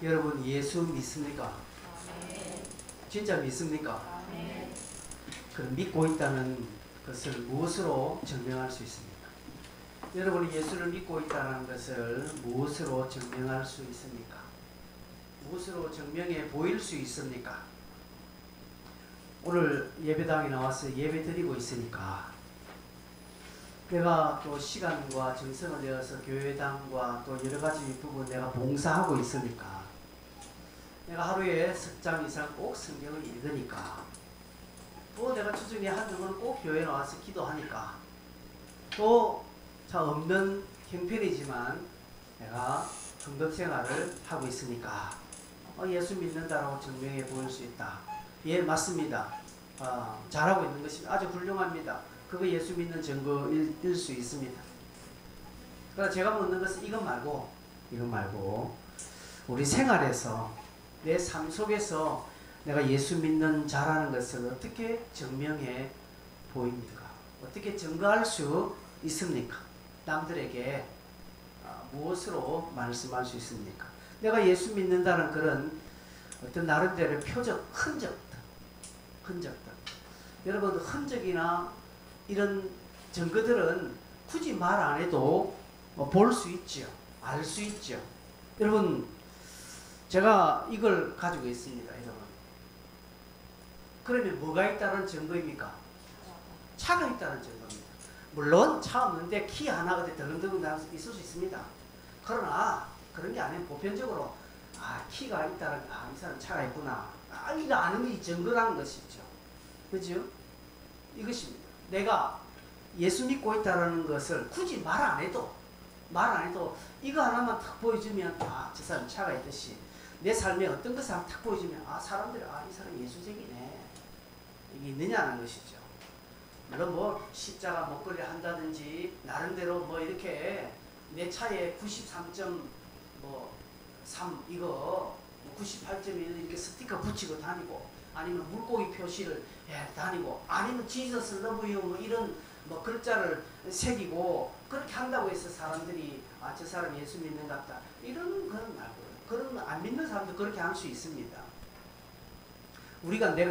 여러분 예수 믿습니까? 진짜 믿습니까? 그럼 믿고 있다는 것을 무엇으로 증명할 수 있습니까? 여러분이 예수를 믿고 있다는 것을 무엇으로 증명할 수 있습니까? 무엇으로 증명해 보일 수 있습니까? 오늘 예배당에 나와서 예배 드리고 있으니까 내가 또 시간과 정성을 내어서 교회당과 또 여러가지 부분 내가 봉사하고 있으니까 내가 하루에 석 장 이상 꼭 성경을 읽으니까 또 내가 주중에 한두 번 꼭 교회에 나와서 기도하니까 또 자 없는 형편이지만 내가 중독생활을 하고 있으니까 예수 믿는다라고 증명해 보일 수 있다. 예, 맞습니다. 잘하고 있는 것입니다. 아주 훌륭합니다. 그거 예수 믿는 증거일 수 있습니다. 그러나 제가 묻는 것은 이것 말고 우리 생활에서 내 삶 속에서 내가 예수 믿는 자라는 것을 어떻게 증명해 보입니까? 어떻게 증거할 수 있습니까? 남들에게 무엇으로 말씀할 수 있습니까? 내가 예수 믿는다는 그런 어떤 나름대로의 표적, 흔적들. 여러분 흔적이나 이런 증거들은 굳이 말 안 해도 볼 수 있죠. 알 수 있죠. 여러분 제가 이걸 가지고 있습니다. 여러분. 그러면 뭐가 있다는 증거입니까? 차가 있다는 증거입니다. 물론 차 없는데 키 하나가 덜렁덜렁 있을 수 있습니다. 그러나 그런 게 아니고 보편적으로 키가 있다는 이 사람 차가 있구나. 이거 아는 게 증거라는 것이죠. 그죠? 이것입니다. 내가 예수 믿고 있다는 것을 굳이 말 안 해도 이거 하나만 탁 보여주면 저 사람 차가 있듯이 내 삶에 어떤 것을 탁 보여주면 사람들이 이 사람 예수적이네. 이게 있느냐는 것이죠. 물론 뭐 십자가 목걸이를 한다든지 나름대로 뭐 이렇게 내 차에 93.3 이거 98.1 이렇게 스티커 붙이고 다니고 아니면 물고기 표시를 다니고 아니면 지저스 러브 유 뭐 이런 뭐 글자를 새기고 그렇게 한다고 해서 사람들이 저 사람 예수 믿는 것 같다 이런 건 말고요. 그런 안 믿는 사람도 그렇게 할 수 있습니다.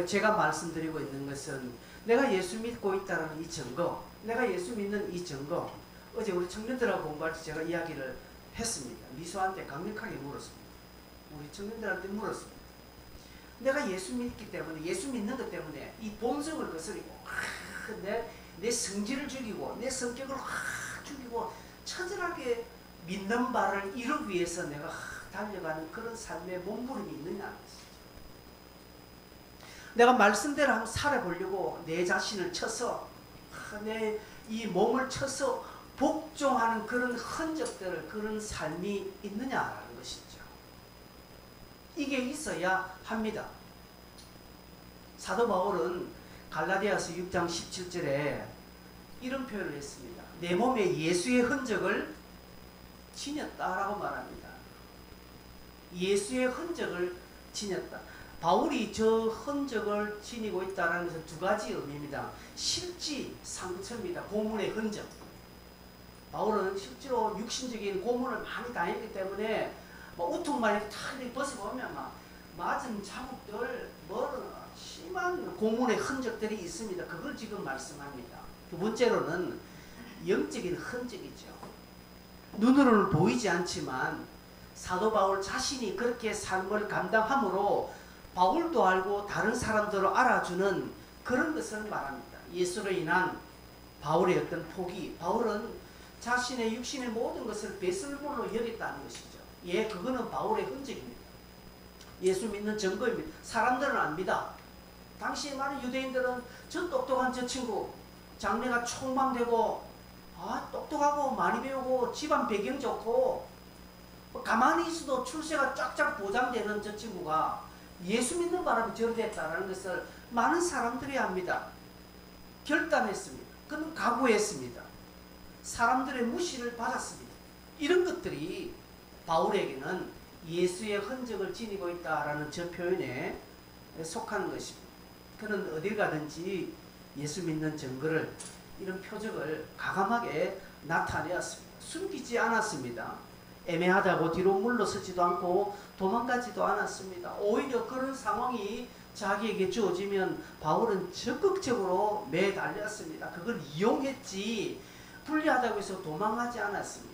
제가 말씀드리고 있는 것은 내가 예수 믿고 있다는 이 증거, 내가 예수 믿는 이 증거. 어제 우리 청년들하고 공부할 때 제가 이야기를 했습니다. 미수한테 강력하게 물었습니다. 우리 청년들한테 물었습니다. 내가 예수 믿기 때문에, 예수 믿는 것 때문에 이 본성을 거스리고 내 성질을 죽이고 내 성격을 죽이고 처절하게 믿는 바를 이루기 위해서 내가 달려가는 그런 삶의 몸부림이 있느냐는 것이죠. 내가 말씀대로 한번 살아보려고 내 자신을 쳐서 내 이 몸을 쳐서 복종하는 그런 흔적들, 그런 삶이 있느냐라는 것이죠. 이게 있어야 합니다. 사도 바울은 갈라디아서 6장 17절에 이런 표현을 했습니다. 내 몸에 예수의 흔적을 지녔다라고 말합니다. 예수의 흔적을 지녔다. 바울이 저 흔적을 지니고 있다는 것은 두 가지 의미입니다. 실지 상처입니다. 고문의 흔적. 바울은 실제로 육신적인 고문을 많이 당했기 때문에 우통만 이렇게 탁 벗어보면 맞은 자국들, 심한 고문의 흔적들이 있습니다. 그걸 지금 말씀합니다. 두 번째로는 영적인 흔적이죠. 눈으로는 보이지 않지만 사도 바울 자신이 그렇게 삶을 감당함으로 바울도 알고 다른 사람들도 알아주는 그런 것을 말합니다. 예수로 인한 바울의 어떤 포기. 바울은 자신의 육신의 모든 것을 배설물로 여겼다는 것이죠. 그거는 바울의 흔적입니다. 예수 믿는 증거입니다. 사람들은 안 믿어. 당시에 많은 유대인들은 저 똑똑한 저 친구, 장래가 촉망되고 똑똑하고 많이 배우고 집안 배경 좋고 가만히 있어도 출세가 쫙쫙 보장되는 저 친구가 예수 믿는 바람에 저렇게 됐다는 것을 많은 사람들이 압니다. 결단했습니다. 그는 각오했습니다. 사람들의 무시를 받았습니다. 이런 것들이 바울에게는 예수의 흔적을 지니고 있다라는 저 표현에 속하는 것입니다. 그는 어딜 가든지 예수 믿는 증거를, 이런 표적을 가감하게 나타내었습니다. 숨기지 않았습니다. 애매하다고 뒤로 물러서지도 않고 도망가지도 않았습니다. 오히려 그런 상황이 자기에게 주어지면 바울은 적극적으로 매달렸습니다. 그걸 이용했지 불리하다고 해서 도망하지 않았습니다.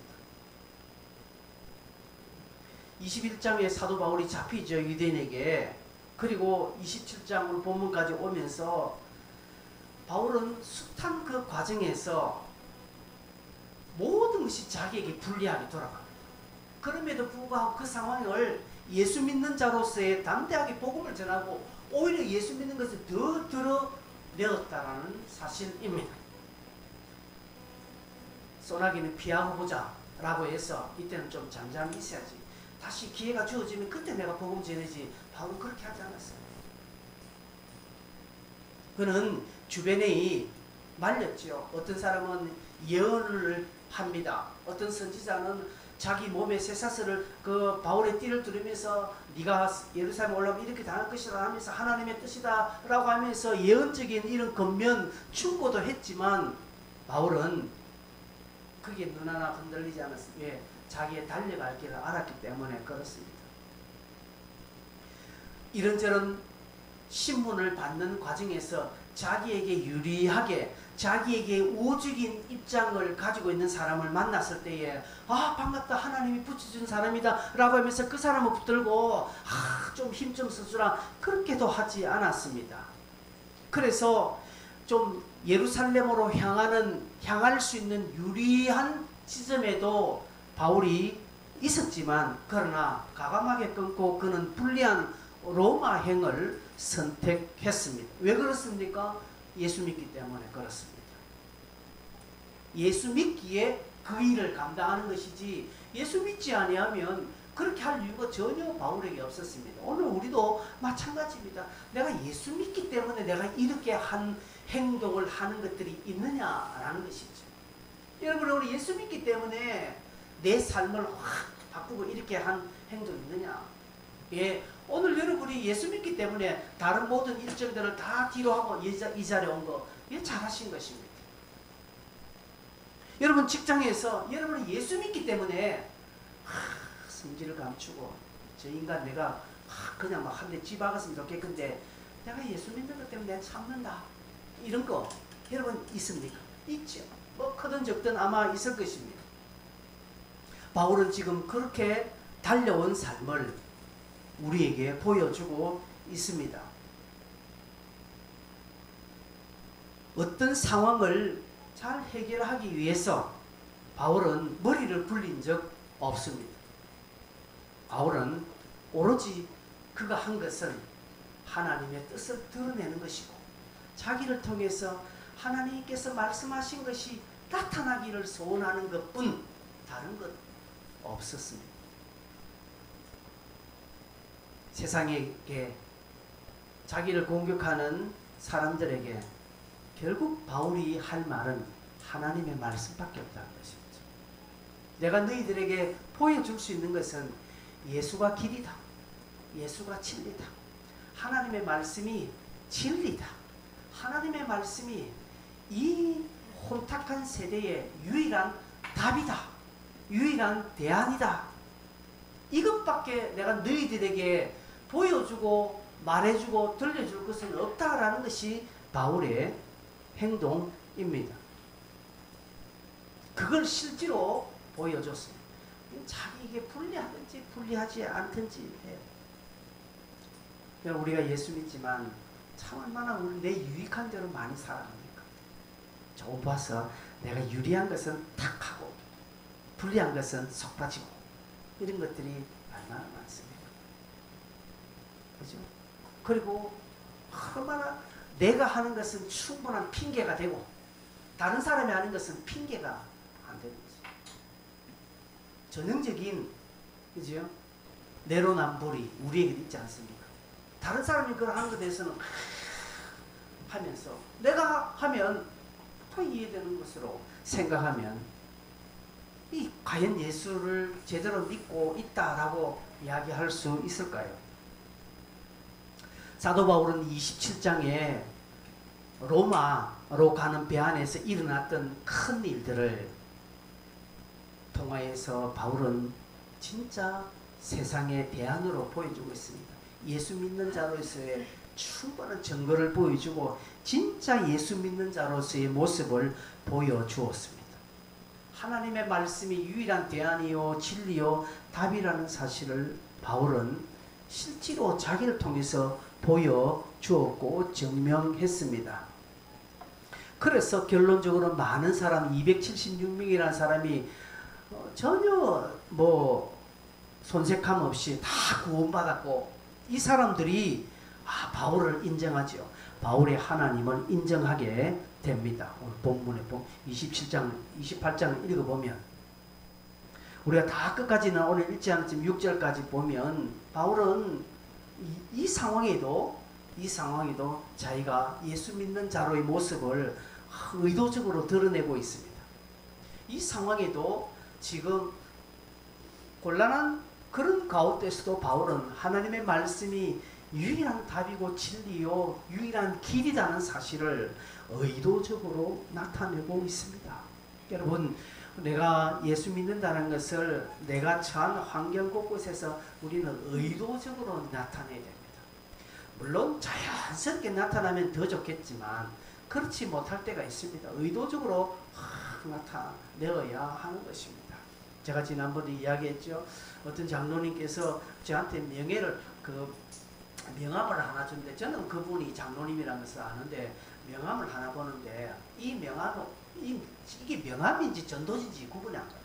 21장에 사도 바울이 잡히죠. 유대인에게. 그리고 27장으로 본문까지 오면서 바울은 숱한 그 과정에서 모든 것이 자기에게 불리하게 돌아갑니다. 그럼에도 불구하고 그 상황을 예수 믿는 자로서의 담대하게 복음을 전하고 오히려 예수 믿는 것을 더 드러내었다라는 사실입니다. 소나기는 피하고 보자 라고 해서 이때는 좀 잠잠히 있어야지, 다시 기회가 주어지면 그때 내가 복음 전해지, 바울은 그렇게 하지 않았어요. 그는 주변에 말렸죠. 어떤 사람은 예언을 합니다. 어떤 선지자는 자기 몸에 쇠사슬을 그 바울의 띠를 두르면서 네가 예루살렘 올라오면 이렇게 당할 것이다 하면서 하나님의 뜻이다 라고 하면서 예언적인 이런 겉면 충고도 했지만 바울은 그게 눈 하나 흔들리지 않았습니다. 왜? 자기의 달려갈 길을 알았기 때문에 그렇습니다. 이런저런 신문을 받는 과정에서 자기에게 유리하게 자기에게 우호적인 입장을 가지고 있는 사람을 만났을 때에 아 반갑다, 하나님이 붙여준 사람이다 라고 하면서 그 사람을 붙들고 좀 힘 좀 써주라 그렇게도 하지 않았습니다. 그래서 좀 예루살렘으로 향할 수 있는 유리한 지점에도 바울이 있었지만 그러나 과감하게 끊고 그는 불리한 로마행을 선택했습니다. 왜 그렇습니까? 예수 믿기 때문에 그렇습니다. 예수 믿기에 그 일을 감당하는 것이지 예수 믿지 아니하면 그렇게 할 이유가 전혀 바울에게 없었습니다. 오늘 우리도 마찬가지입니다. 내가 예수 믿기 때문에 내가 이렇게 한 행동을 하는 것들이 있느냐라는 것이죠. 여러분, 우리 예수 믿기 때문에 내 삶을 확 바꾸고 이렇게 한 행동이 있느냐? 예, 오늘 여러분이 예수 믿기 때문에 다른 모든 일정들을 다 뒤로 하고 이 자리에 온 거, 예, 잘하신 것입니다. 여러분 직장에서 여러분이 예수 믿기 때문에 성질을 감추고 저 인간 내가 그냥 막 한 대 쥐박았으면 좋겠는데 내가 예수 믿는 것 때문에 내가 참는다, 이런 거 여러분 있습니까? 있죠. 뭐 크든 적든 아마 있을 것입니다. 바울은 지금 그렇게 달려온 삶을 우리에게 보여주고 있습니다. 어떤 상황을 잘 해결하기 위해서 바울은 머리를 굴린 적 없습니다. 바울은 오로지 그가 한 것은 하나님의 뜻을 드러내는 것이고 자기를 통해서 하나님께서 말씀하신 것이 나타나기를 소원하는 것뿐 다른 것 없었습니다. 세상에게 자기를 공격하는 사람들에게 결국 바울이 할 말은 하나님의 말씀밖에 없다는 것이죠. 내가 너희들에게 보여줄 수 있는 것은 예수가 길이다, 예수가 진리다, 하나님의 말씀이 진리다, 하나님의 말씀이 이 혼탁한 세대의 유일한 답이다, 유일한 대안이다, 이것밖에 내가 너희들에게 보여주고 말해주고 들려줄 것은 없다라는 것이 바울의 행동입니다. 그걸 실제로 보여줬습니다. 자기에게 불리하든지 불리하지 않든지 해요. 우리가 예수 믿지만 참 얼마나 우리 내 유익한 대로 많이 살아갑니까? 좁아서 내가 유리한 것은 탁 하고 불리한 것은 속 빠지고 이런 것들이 얼마나 많습니까? 그죠? 그리고 얼마나 내가 하는 것은 충분한 핑계가 되고 다른 사람이 하는 것은 핑계가 안 되는 거죠. 전형적인, 그죠? 내로남불이 우리에게 있지 않습니까? 다른 사람이 그걸 하는 것에 대해서는 하면서 내가 하면 더 이해되는 것으로 생각하면 이 과연 예수를 제대로 믿고 있다라고 이야기할 수 있을까요? 사도 바울은 27장에 로마로 가는 배 안에서 일어났던 큰 일들을 통하여서 바울은 진짜 세상의 대안으로 보여주고 있습니다. 예수 믿는 자로서의 충분한 증거를 보여주고 진짜 예수 믿는 자로서의 모습을 보여주었습니다. 하나님의 말씀이 유일한 대안이요 진리요 답이라는 사실을 바울은 실제로 자기를 통해서 보여주었고 증명했습니다. 그래서 결론적으로 많은 사람 276명이라는 사람이 전혀 손색함 없이 다 구원받았고 이 사람들이 바울을 인정하죠. 바울의 하나님을 인정하게 됩니다. 오늘 본문에 27장, 28장을 읽어보면 우리가 다 끝까지는 오늘 읽지 않지만 6절까지 보면 바울은 이 상황에도 자기가 예수 믿는 자로의 모습을 의도적으로 드러내고 있습니다. 이 상황에도 지금 곤란한 그런 가운데서도 바울은 하나님의 말씀이 유일한 답이고 진리요 유일한 길이라는 사실을 의도적으로 나타내고 있습니다. 여러분, 내가 예수 믿는다는 것을 내가 처한 환경 곳곳에서 우리는 의도적으로 나타내야 됩니다. 물론 자연스럽게 나타나면 더 좋겠지만 그렇지 못할 때가 있습니다. 의도적으로 나타내어야 하는 것입니다. 제가 지난번에 이야기했죠. 어떤 장로님께서 저한테 명함을 하나 줬는데 저는 그분이 장로님이라는 것을 아는데 명함을 하나 보는데 이 명함은 이게 명함인지 전도지인지 구분이 안 가요.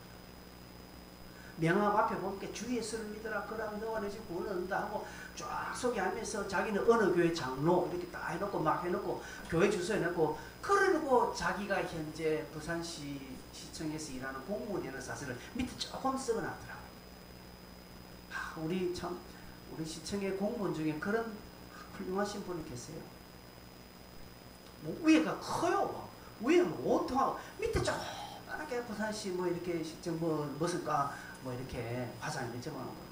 명함 앞에 보면 주 예수를 믿으라 그러면 너와 내 집 구원을 얻는다 하고 쫙 소개하면서 자기는 어느 교회 장로 이렇게 다 해놓고 막 해놓고 교회 주소 해놓고 그러고 자기가 현재 부산시 시청에서 일하는 공무원이라는 사실을 밑에 조금 써놨더라고요. 우리 시청의 공무원 중에 그런 훌륭하신 분이 계세요. 위에가 커요. 위에는 온통하고 밑에 조그맣게 부산시 이렇게 시청 무슨과 이렇게 화상을 정하는 거예요.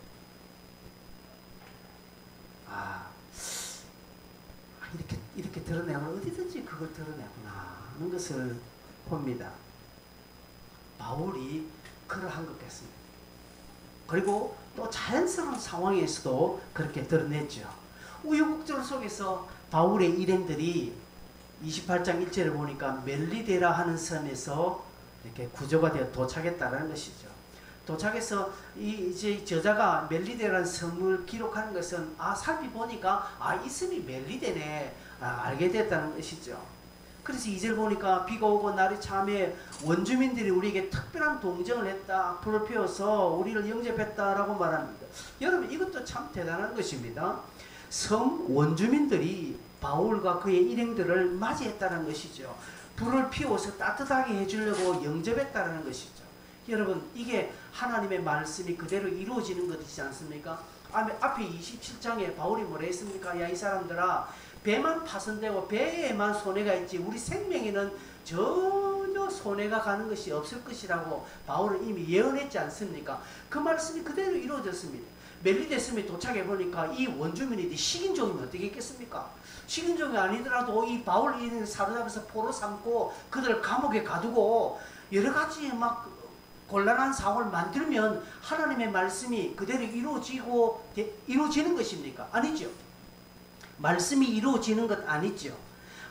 이렇게 드러내면 어디든지 그걸 드러내구나 하는 것을 봅니다. 바울이 그러한 것 같습니다. 그리고 또 자연스러운 상황에서도 그렇게 드러냈죠. 우여곡절 속에서 바울의 일행들이 28장 1절을 보니까 멜리데라 하는 섬에서 이렇게 구조가 되어 도착했다는 것이죠. 도착해서 이제 저자가 멜리데라는 섬을 기록하는 것은 살펴보니까 이 섬이 멜리데네 알게 됐다는 것이죠. 그래서 2절 보니까 비가 오고 날이 참에 원주민들이 우리에게 특별한 동정을 했다. 불을 피워서 우리를 영접했다라고 말합니다. 여러분, 이것도 참 대단한 것입니다. 섬 원주민들이 바울과 그의 일행들을 맞이했다는 것이죠. 불을 피워서 따뜻하게 해주려고 영접했다는 것이죠. 여러분, 이게 하나님의 말씀이 그대로 이루어지는 것이지 않습니까? 앞에 27장에 바울이 뭐라 했습니까? 야, 이 사람들아, 배만 파손되고 배에만 손해가 있지 우리 생명에는 전혀 손해가 가는 것이 없을 것이라고 바울은 이미 예언했지 않습니까? 그 말씀이 그대로 이루어졌습니다. 멜리데 섬에 도착해 보니까 이 원주민이 식인종이면 어떻게 했겠습니까? 식인종이 아니더라도 이 바울을 사로잡아서 포로 삼고 그들을 감옥에 가두고 여러 가지 곤란한 상황을 만들면 하나님의 말씀이 그대로 이루어지는 것입니까? 아니죠. 말씀이 이루어지는 것 아니죠.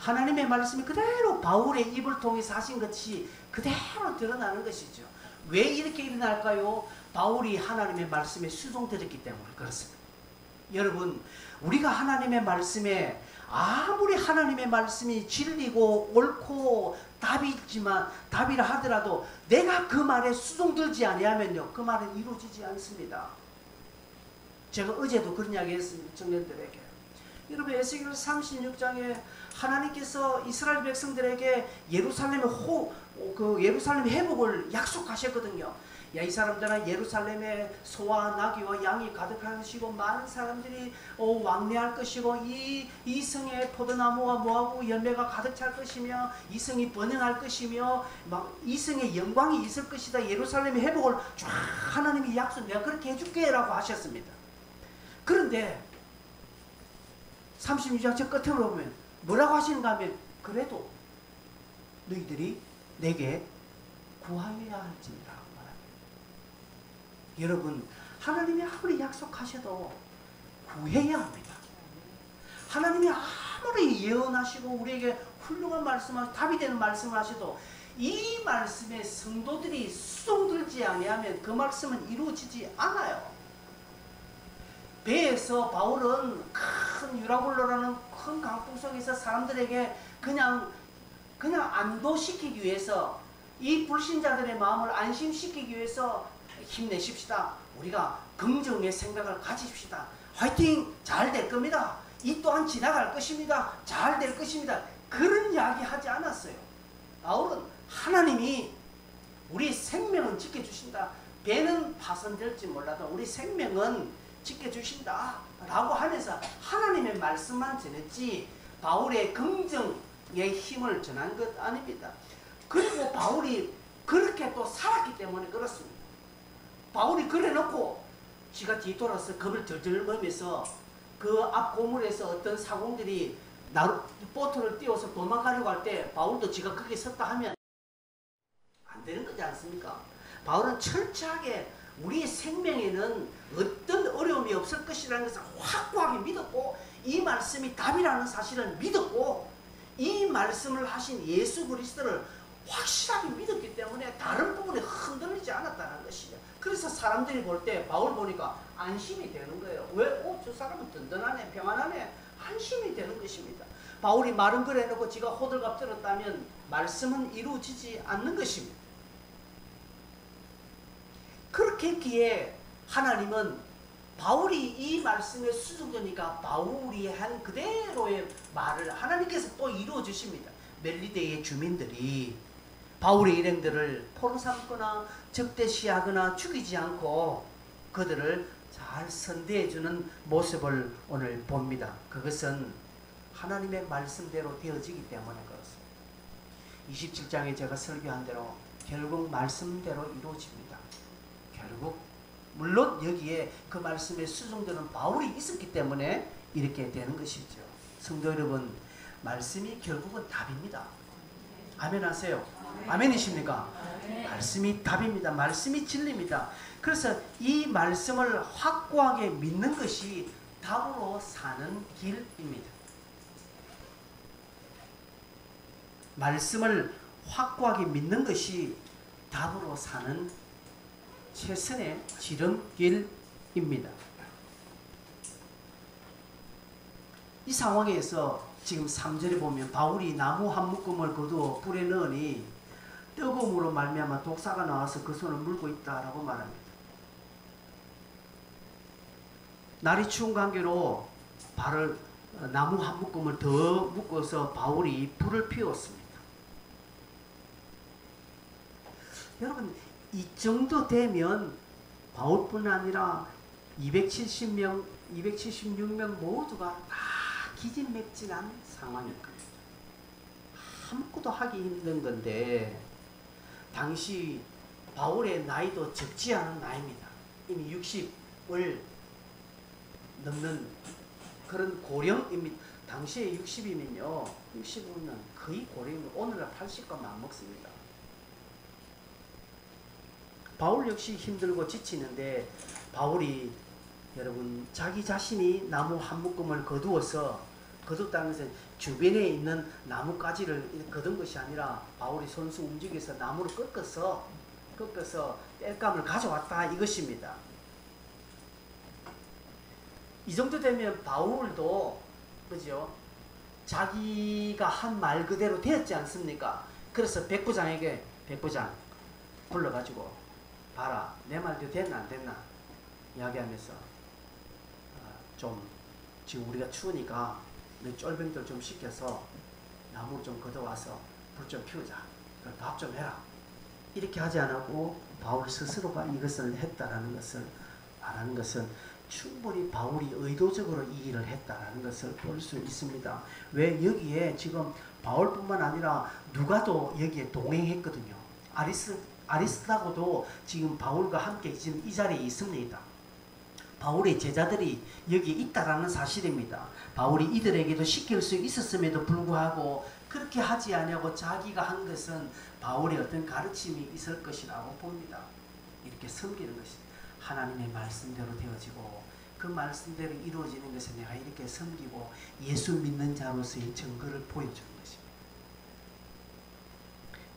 하나님의 말씀이 그대로 바울의 입을 통해서 하신 것이 그대로 드러나는 것이죠. 왜 이렇게 일어날까요? 바울이 하나님의 말씀에 수종들었기 때문에 그렇습니다. 여러분, 우리가 하나님의 말씀에 아무리 하나님의 말씀이 진리고 옳고 답이라 하더라도 내가 그 말에 수종들지 아니하면요, 그 말은 이루어지지 않습니다. 제가 어제도 그런 이야기 했습니다. 청년들에게. 여러분, 에스겔 36장에 하나님께서 이스라엘 백성들에게 예루살렘의 회복을 약속하셨거든요. 야, 이 사람들은 예루살렘에 소와 나귀와 양이 가득할 것이고 많은 사람들이 왕래할 것이고 이 성에 포도나무와 모하고 열매가 가득 찰 것이며 이 성이 번영할 것이며 이 성에 영광이 있을 것이다. 예루살렘의 회복을 쫙 하나님이 약속 내가 그렇게 해줄게 라고 하셨습니다. 그런데 36장 저 끝에 보면 뭐라고 하시는가 하면 그래도 너희들이 내게 구하여야 할지니라 말합니다. 여러분, 하나님이 아무리 약속하셔도 구해야 합니다. 하나님이 아무리 예언하시고 우리에게 훌륭한 말씀을, 답이 되는 말씀을 하셔도 이 말씀에 성도들이 수종들지 아니하면 그 말씀은 이루어지지 않아요. 배에서 바울은 큰 유라굴로라는 큰 강풍 속에서 사람들에게 그냥 안도시키기 위해서, 이 불신자들의 마음을 안심시키기 위해서 힘내십시다. 우리가 긍정의 생각을 가집시다. 화이팅! 잘 될 겁니다. 이 또한 지나갈 것입니다. 잘 될 것입니다. 그런 이야기 하지 않았어요. 바울은 하나님이 우리 생명은 지켜주신다. 배는 파손될지 몰라도 우리 생명은 지켜주신다 라고 하면서 하나님의 말씀만 전했지 바울의 긍정의 힘을 전한 것 아닙니다. 그리고 바울이 그렇게 또 살았기 때문에 그렇습니다. 바울이 그래놓고 지가 뒤돌아서 겁을 절절 먹으면서 그 앞 고물에서 어떤 사공들이 보트를 띄워서 도망가려고 할 때 바울도 지가 거기에 섰다 하면 안 되는 거지 않습니까? 바울은 철저하게 우리의 생명에는 어떤 어려움이 없을 것이라는 것을 확고하게 믿었고, 이 말씀이 답이라는 사실을 믿었고, 이 말씀을 하신 예수 그리스도를 확실하게 믿었기 때문에 다른 부분에 흔들리지 않았다는 것이죠. 그래서 사람들이 볼 때 바울 보니까 안심이 되는 거예요. 왜? 저 사람은 든든하네, 평안하네, 안심이 되는 것입니다. 바울이 말은 그래놓고 지가 호들갑 떨었다면 말씀은 이루어지지 않는 것입니다. 그렇게 했기에 하나님은 바울이 이 말씀에 수종되니까 바울이 한 그대로의 말을 하나님께서 또 이루어 주십니다. 멜리데의 주민들이 바울의 일행들을 포로 삼거나 적대시하거나 죽이지 않고 그들을 잘 선대해주는 모습을 오늘 봅니다. 그것은 하나님의 말씀대로 되어지기 때문에 그렇습니다. 27장에 제가 설교한 대로 결국 말씀대로 이루어집니다. 결국 물론 여기에 그 말씀에 수종되는 바울이 있었기 때문에 이렇게 되는 것이죠. 성도 여러분, 말씀이 결국은 답입니다. 아멘 하세요. 아멘이십니까? 말씀이 답입니다. 말씀이 진리입니다. 그래서 이 말씀을 확고하게 믿는 것이 답으로 사는 길입니다. 말씀을 확고하게 믿는 것이 답으로 사는 최선의 지름길입니다. 이 상황에서 지금 3절에 보면 바울이 나무 한 묶음을 거두어 불에 넣으니 뜨거움으로 말미암아 독사가 나와서 그 손을 물고 있다라고 말합니다. 날이 추운 관계로 나무 한 묶음을 더 묶어서 바울이 불을 피웠습니다. 여러분, 이 정도 되면 바울뿐 아니라 270명, 276명 모두가 다 기진맥진한 상황일 겁니다. 아무것도 하기 힘든 건데, 당시 바울의 나이도 적지 않은 나이입니다. 이미 60을 넘는 그런 고령입니다. 당시에 60이면요, 60이면 거의 고령이면 오늘날 80건 안 먹습니다. 바울 역시 힘들고 지치는데 바울이 여러분 자기 자신이 나무 한 묶음을 거두었다는 것은 주변에 있는 나뭇가지를 거둔 것이 아니라 바울이 손수 움직여서 나무를 꺾어서 땔감을 가져왔다 이것입니다. 이 정도 되면 바울도 그죠? 자기가 한 말 그대로 되었지 않습니까? 그래서 백부장에게 백부장 불러가지고 봐라, 내 말도 됐나 안 됐나 이야기하면서 좀 지금 우리가 추우니까 너 쫄병들 좀 시켜서 나무 좀 걷어와서 불 좀 피우자, 밥 좀 해라, 이렇게 하지 않고 바울 스스로가 이것을 했다라는 것을 말하는 것은 충분히 바울이 의도적으로 이 일을 했다라는 것을 볼 수 있습니다. 왜? 여기에 지금 바울뿐만 아니라 누가도 여기에 동행했거든요. 아리스타고도 지금 바울과 함께 지금 이 자리에 있습니다. 바울의 제자들이 여기에 있다라는 사실입니다. 바울이 이들에게도 시킬 수 있었음에도 불구하고 그렇게 하지 아니하고 자기가 한 것은 바울의 어떤 가르침이 있을 것이라고 봅니다. 이렇게 섬기는 것이. 하나님의 말씀대로 되어지고 그 말씀대로 이루어지는 것에 내가 이렇게 섬기고 예수 믿는 자로서의 증거를 보여주는 것입니다.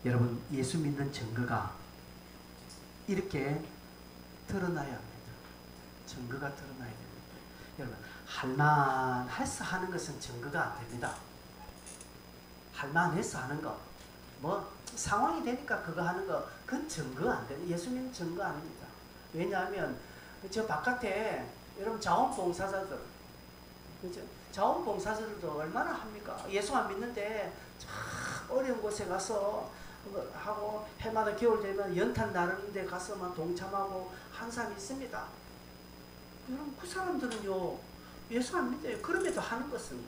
여러분, 예수 믿는 증거가 이렇게 드러나야 합니다. 증거가 드러나야 됩니다. 여러분, 할만해서 하는 것은 증거가 안 됩니다. 할만해서 하는 거, 뭐 상황이 되니까 그거 하는 거, 그건 증거가 안 됩니다. 예수 믿는 증거 아닙니다. 왜냐하면 저 바깥에 여러분 자원봉사자들, 그죠? 자원봉사자들도 얼마나 합니까? 예수 안 믿는데 참 어려운 곳에 가서 하고 해마다 겨울 되면 연탄 나르는 데 가서 막 동참하고 한 사람이 있습니다. 여러분, 그 사람들은요 예수 안 믿어요. 그럼에도 하는 것은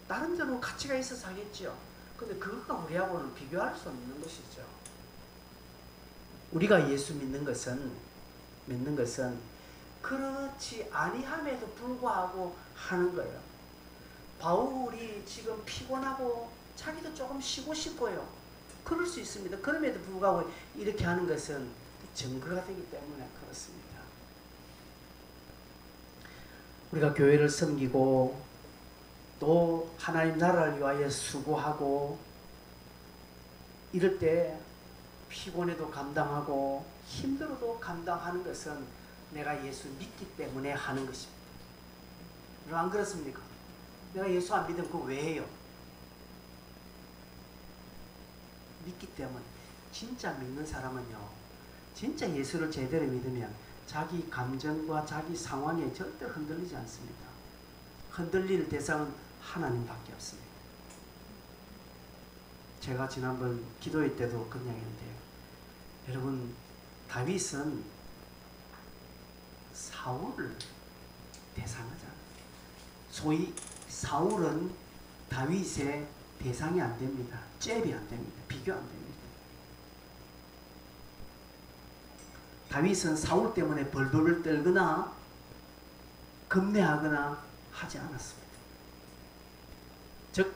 나름대로 가치가 있어서 하겠죠. 근데 그것과 우리하고는 비교할 수 없는 것이죠. 우리가 예수 믿는 것은 그렇지 아니함에도 불구하고 하는 거예요. 바울이 지금 피곤하고 자기도 조금 쉬고 싶어요. 그럴 수 있습니다. 그럼에도 불구하고 이렇게 하는 것은 증거가 되기 때문에 그렇습니다. 우리가 교회를 섬기고 또 하나님 나라를 위하여 수고하고 이럴 때 피곤해도 감당하고 힘들어도 감당하는 것은 내가 예수 믿기 때문에 하는 것입니다. 안 그렇습니까? 내가 예수 안 믿으면 그거 왜 해요? 믿기 때문에. 진짜 믿는 사람은요, 진짜 예수를 제대로 믿으면 자기 감정과 자기 상황에 절대 흔들리지 않습니다. 흔들릴 대상은 하나님밖에 없습니다. 제가 지난번 기도회 때도 그냥 했는데요. 여러분, 다윗은 사울을 대상하잖아요. 소위 사울은 다윗의 대상이 안 됩니다. 잽이 안 됩니다. 비교 안 됩니다. 다윗은 사울 때문에 벌벌 떨거나 겁내하거나 하지 않았습니다. 즉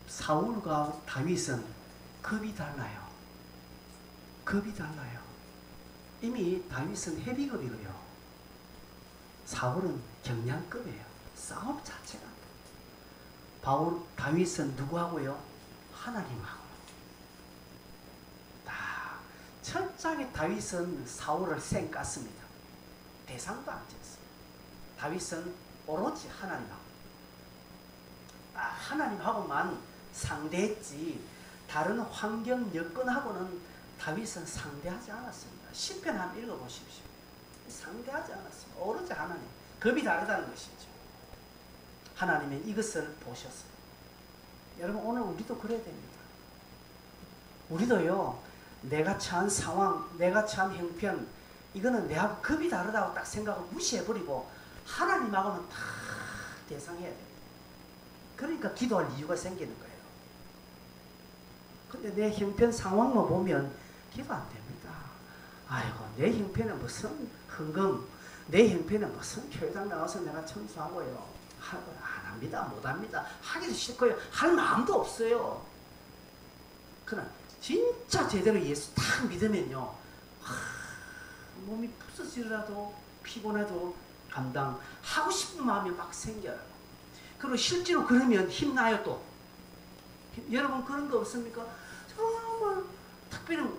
사울과 다윗은 급이 달라요. 급이 달라요. 이미 다윗은 헤비급이고요. 사울은 경량급이에요. 싸움 자체가. 다윗은 누구하고요? 하나님하고. 철저하게 다윗은 사울을 쌩깠습니다. 대상도 안 지었어요. 다윗은 오로지 하나님하고. 하나님하고만 상대했지 다른 환경 여건하고는 다윗은 상대하지 않았습니다. 시편 한번 읽어보십시오. 상대하지 않았습니다. 오로지 하나님. 급이 다르다는 것이죠. 하나님은 이것을 보셨어요. 여러분, 오늘 우리도 그래야 됩니다. 우리도요, 내가 처한 상황, 내가 처한 형편, 이거는 내하고 급이 다르다고 딱 생각을 무시해버리고 하나님하고는 다 대상해야 돼요. 그러니까 기도할 이유가 생기는 거예요. 근데 내 형편 상황만 보면 기도 안 됩니다. 아이고, 내 형편은 무슨 흥금, 내 형편은 무슨 교회당 나와서 내가 청소하고요. 안 합니다. 못 합니다. 하기도 싫고요. 할 마음도 없어요. 그러나 진짜 제대로 예수 딱 믿으면요, 몸이 부서지더라도 피곤해도 감당하고 싶은 마음이 막 생겨요. 그리고 실제로 그러면 힘나요. 또 여러분 그런 거 없습니까? 정말 특별히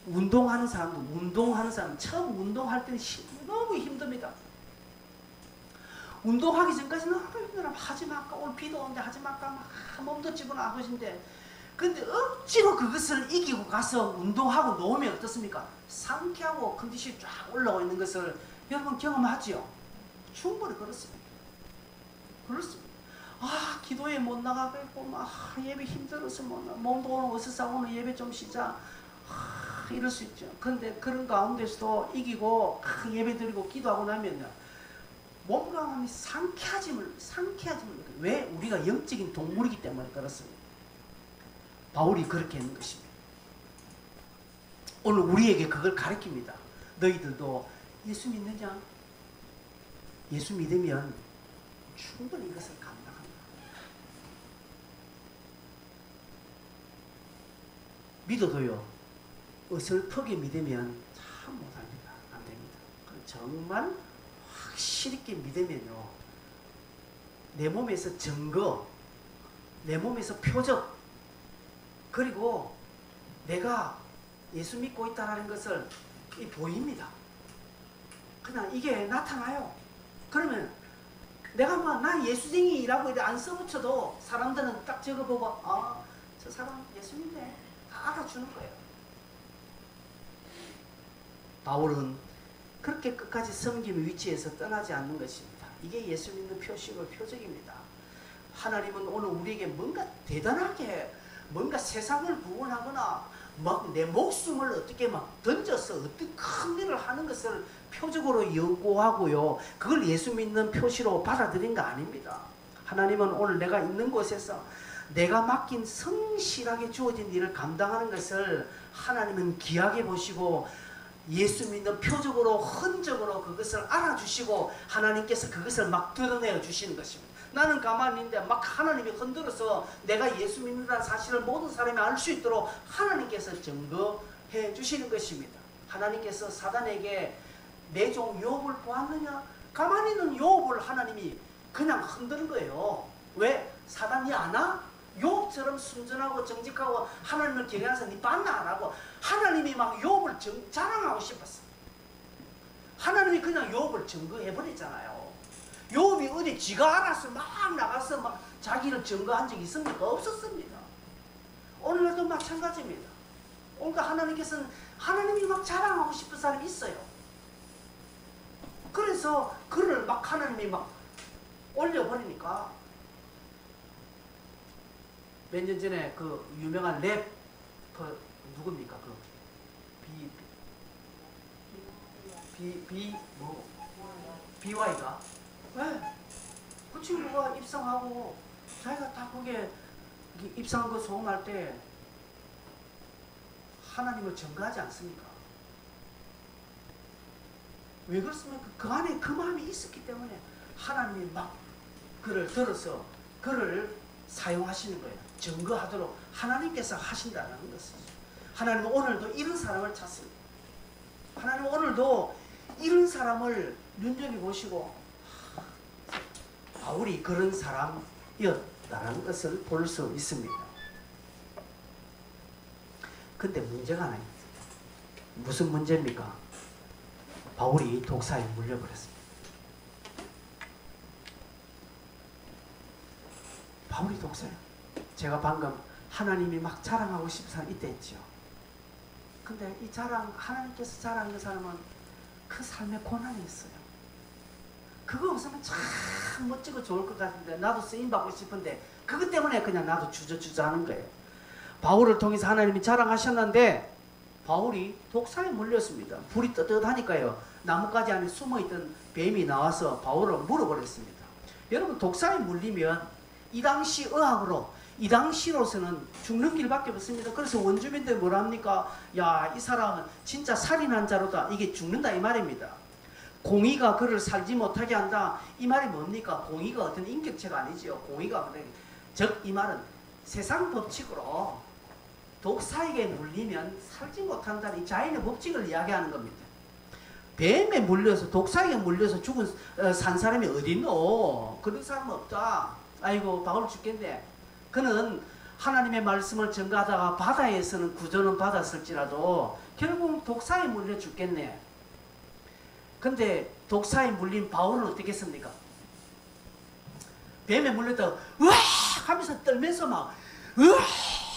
운동하는 사람 처음 운동할 때는 너무 힘듭니다. 운동하기 전까지는 힘들어. 하지 말까, 오늘 비도 오는데 하지 말까, 막 몸도 찌거나 하신데, 근데 억지로 그것을 이기고 가서 운동하고 놓으면 어떻습니까? 상쾌하고 컨디션이 쫙 올라오고 있는 것을 여러분 경험하죠? 충분히 그렇습니다. 그렇습니다. 기도에 못 나가겠고, 예배 힘들어서 못 나가. 몸도 오늘 어서 오늘 예배 좀 쉬자. 이럴 수 있죠. 그런데 그런 가운데서도 이기고 예배 드리고 기도하고 나면요, 몸과 상쾌해짐을 왜? 우리가 영적인 동물이기 때문에 그렇습니다. 바울이 그렇게 했는 것입니다. 오늘 우리에게 그걸 가르칩니다. 너희들도 예수 믿느냐? 예수 믿으면 충분히 이것을 감당합니다. 믿어도요, 어설프게 믿으면 참 못합니다. 안 됩니다. 정말 확실히 있게 믿으면요, 내 몸에서 증거, 내 몸에서 표적, 그리고 내가 예수 믿고 있다는 것을 보입니다. 그냥 이게 나타나요. 그러면 내가 나 예수쟁이라고 안 써붙여도 사람들은 딱 적어보고, 아, 저 사람 예수 믿네, 다 알아주는 거예요. 바울은 그렇게 끝까지 섬김의 위치에서 떠나지 않는 것입니다. 이게 예수 믿는 표식을 표적입니다. 하나님은 오늘 우리에게 뭔가 대단하게, 뭔가 세상을 구원하거나 막 내 목숨을 어떻게 막 던져서 어떤 큰 일을 하는 것을 표적으로 요구하고요, 그걸 예수 믿는 표시로 받아들인 거 아닙니다. 하나님은 오늘 내가 있는 곳에서 내가 맡긴 성실하게 주어진 일을 감당하는 것을 하나님은 귀하게 보시고 예수 믿는 표적으로, 흔적으로 그것을 알아주시고 하나님께서 그것을 막 드러내어 주시는 것입니다. 나는 가만히 있는데 막 하나님이 흔들어서 내가 예수 믿는다는 사실을 모든 사람이 알 수 있도록 하나님께서 증거해 주시는 것입니다. 하나님께서 사단에게 내 종 욥을 보았느냐? 가만히 있는 욥을 하나님이 그냥 흔드는 거예요. 왜? 사단이 안 와? 욥처럼 순전하고 정직하고 하나님을 경외해서 네 봤나? 안 하고 하나님이 막 욥을 자랑하고 싶었어. 하나님이 그냥 욥을 증거해버렸잖아요. 욥이 어디 지가 알아서 막 나가서 막 자기를 증거한 적이 있습니까? 없었습니다. 오늘날도 마찬가지입니다. 오늘 하나님께서는 하나님이 막 자랑하고 싶은 사람이 있어요. 그래서 그를 막 하나님이 막 올려버리니까, 몇 년 전에 그 유명한 랩, 그 누굽니까? 그 BY가? 왜? 그 친구가 입상하고 자기가 다 거기에 입상한 거 소원할 때 하나님을 증거하지 않습니까? 왜 그렇습니까? 그 안에 그 마음이 있었기 때문에 하나님이 막 그를 들어서 그를 사용하시는 거예요. 증거하도록 하나님께서 하신다는 것이죠. 하나님은 오늘도 이런 사람을 찾습니다. 하나님은 오늘도 이런 사람을 눈여겨보시고, 바울이 그런 사람이었다는 것을 볼 수 있습니다. 근데 문제가 하나 있습니다. 무슨 문제입니까? 바울이 독사에 물려버렸습니다. 바울이 독사예요. 제가 방금 하나님이 막 자랑하고 싶은 사람 이때 했죠. 근데 이 자랑, 하나님께서 자랑하는 사람은 그 삶에 고난이 있어요. 그거 없으면 참 멋지고 좋을 것 같은데, 나도 쓰임받고 싶은데 그것 때문에 그냥 나도 주저주저 하는 거예요. 바울을 통해서 하나님이 자랑하셨는데 바울이 독사에 물렸습니다. 불이 뜨뜻하니까요, 나뭇가지 안에 숨어있던 뱀이 나와서 바울을 물어버렸습니다. 여러분, 독사에 물리면 이 당시 의학으로, 이 당시로서는 죽는 길밖에 없습니다. 그래서 원주민들 뭐라 합니까? 야, 이 사람은 진짜 살인한 자로다, 이게 죽는다 이 말입니다. 공의가 그를 살지 못하게 한다, 이 말이 뭡니까? 공의가 어떤 인격체가 아니지요. 공의가, 즉 이 말은 세상 법칙으로 독사에게 물리면 살지 못한다는 이 자연의 법칙을 이야기하는 겁니다. 뱀에 물려서, 독사에게 물려서 산 사람이 어딨노? 그런 사람은 없다. 아이고, 바울 죽겠네. 그는 하나님의 말씀을 전가하다가 바다에서는 구조는 받았을지라도 결국 독사에 물려 죽겠네. 근데 독사에 물린 바울은 어떻게 했습니까? 뱀에 물렸다가 으아 하면서 떨면서 막 으아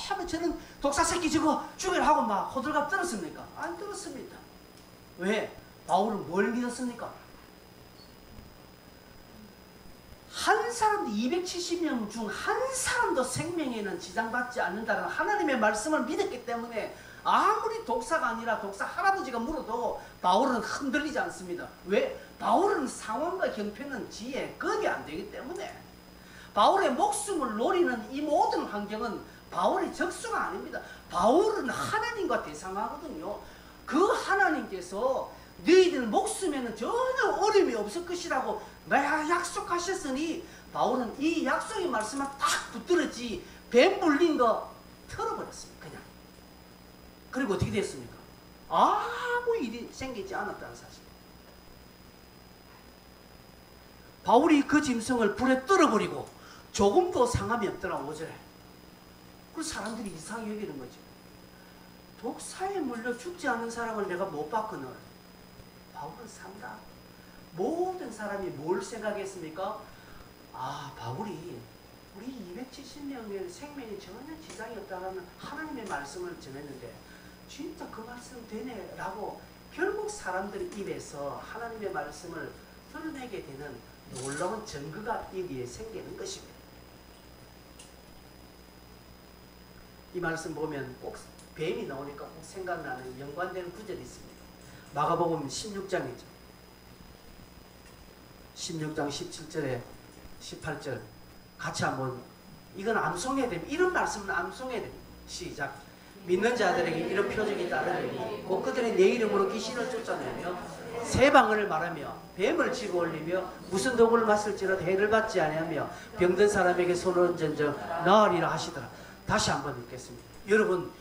하면 저는 독사 새끼 저거 죽여라 하고 막 호들갑 떨었습니까? 안 떨었습니다. 왜? 바울은 뭘 믿었습니까? 한 사람도 270명 중 한 사람도 생명에는 지장받지 않는다는 하나님의 말씀을 믿었기 때문에 아무리 독사가 아니라 독사 할아버지가 물어도 바울은 흔들리지 않습니다. 왜? 바울은 상황과 형편은 지혜, 겁이 안 되기 때문에. 바울의 목숨을 노리는 이 모든 환경은 바울의 적수가 아닙니다. 바울은 하나님과 대상하거든요. 그 하나님께서 너희들 목숨에는 전혀 어려움이 없을 것이라고 내가 약속하셨으니 바울은 이 약속의 말씀만 딱 붙들었지 뱀 물린 거 털어버렸습니다. 그냥 그리고 어떻게 됐습니까? 아무 일이 생기지 않았다는 사실. 바울이 그 짐승을 불에 떨어버리고 조금도 상함이 없더라 5절에. 그래서 사람들이 이상히 여기는 거죠. 독사에 물려 죽지 않은 사람을 내가 못 봤거늘 바울은 산다. 모든 사람이 뭘 생각했습니까? 아, 바울이 우리 270명의 생명이 전혀 지장이 없다는 하나님의 말씀을 전했는데 진짜 그 말씀 되네 라고 결국 사람들 입에서 하나님의 말씀을 드러내게 되는 놀라운 증거가 여기에 생기는 것입니다. 이 말씀 보면 꼭 뱀이 나오니까 꼭 생각나는 연관되는 구절이 있습니다. 마가복음 16장이죠. 16장 17절에 18절 같이 한번 이건 암송해야 됩니다. 이런 말씀은 암송해야 됩니다. 시작. 믿는 자들에게 이런 표적이 따르니 곧 그들이 내 이름으로 귀신을 쫓아내며 새 방언을 말하며 뱀을 집어 올리며 무슨 독을 마실지라도 해를 받지 아니하며 병든 사람에게 손을 얹은즉 나으리라 하시더라. 다시 한번 읽겠습니다. 여러분